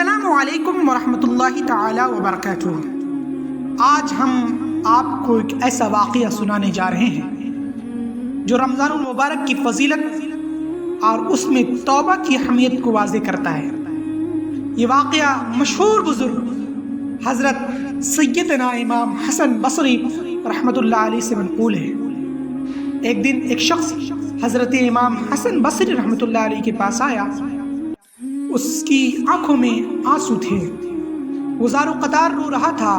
السلام علیکم ورحمۃ اللہ تعالی وبرکاتہ۔ آج ہم آپ کو ایک ایسا واقعہ سنانے جا رہے ہیں جو رمضان المبارک کی فضیلت اور اس میں توبہ کی اہمیت کو واضح کرتا ہے۔ یہ واقعہ مشہور بزرگ حضرت سیدنا امام حسن بصری رحمۃ اللہ علیہ سے منقول ہے۔ ایک دن ایک شخص حضرت امام حسن بصری رحمۃ اللہ علیہ کے پاس آیا۔ اس کی آنکھوں میں آنسو تھے، وہ زار و قطار رو رہا تھا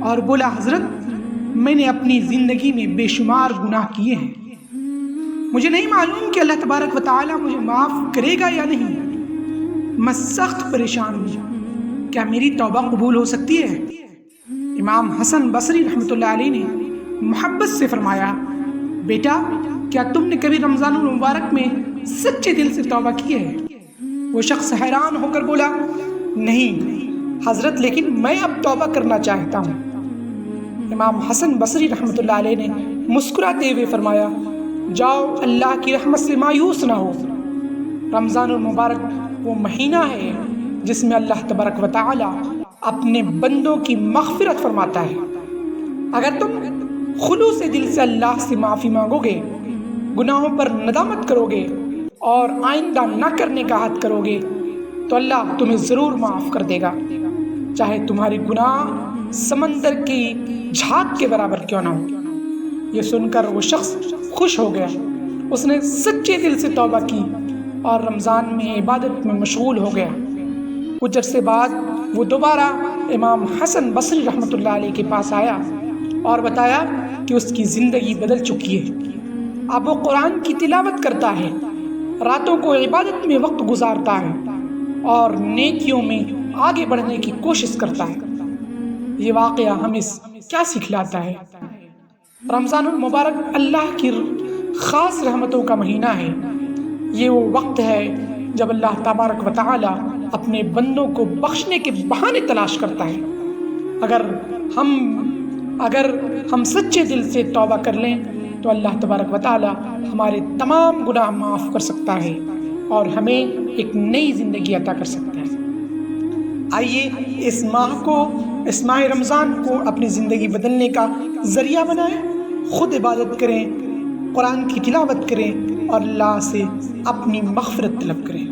اور بولا، حضرت میں نے اپنی زندگی میں بے شمار گناہ کیے ہیں، مجھے نہیں معلوم کہ اللہ تبارک و تعالی مجھے معاف کرے گا یا نہیں، میں سخت پریشان ہوں، کیا میری توبہ قبول ہو سکتی ہے؟ امام حسن بصری رحمۃ اللہ علیہ نے محبت سے فرمایا، بیٹا کیا تم نے کبھی رمضان المبارک میں سچے دل سے توبہ کی ہے؟ وہ شخص حیران ہو کر بولا، نہیں حضرت، لیکن میں اب توبہ کرنا چاہتا ہوں۔ امام حسن بصری رحمۃ اللہ علیہ نے مسکراتے ہوئے فرمایا، جاؤ، اللہ کی رحمت سے مایوس نہ ہو، رمضان المبارک وہ مہینہ ہے جس میں اللہ تبارک و تعالی اپنے بندوں کی مغفرت فرماتا ہے۔ اگر تم خلوص دل سے اللہ سے معافی مانگو گے، گناہوں پر ندامت کرو گے اور آئندہ نہ کرنے کا عہد کرو گے تو اللہ تمہیں ضرور معاف کر دے گا، چاہے تمہارے گناہ سمندر کی جھاگ کے برابر کیوں نہ ہو۔ یہ سن کر وہ شخص خوش ہو گیا، اس نے سچے دل سے توبہ کی اور رمضان میں عبادت میں مشغول ہو گیا۔ کچھ عرصے بعد وہ دوبارہ امام حسن بصری رحمۃ اللہ علیہ کے پاس آیا اور بتایا کہ اس کی زندگی بدل چکی ہے۔ اب وہ قرآن کی تلاوت کرتا ہے، راتوں کو عبادت میں وقت گزارتا ہے اور نیکیوں میں آگے بڑھنے کی کوشش کرتا ہے۔ یہ واقعہ ہمیں کیا سکھلاتا ہے؟ رمضان المبارک اللہ کی خاص رحمتوں کا مہینہ ہے۔ یہ وہ وقت ہے جب اللہ تبارک و تعالی اپنے بندوں کو بخشنے کے بہانے تلاش کرتا ہے۔ اگر ہم سچے دل سے توبہ کر لیں تو اللہ تبارک و تعالی ہمارے تمام گناہ معاف کر سکتا ہے اور ہمیں ایک نئی زندگی عطا کر سکتا ہے۔ آئیے اس ماہ رمضان کو اپنی زندگی بدلنے کا ذریعہ بنائیں، خود عبادت کریں، قرآن کی تلاوت کریں اور اللہ سے اپنی مغفرت طلب کریں۔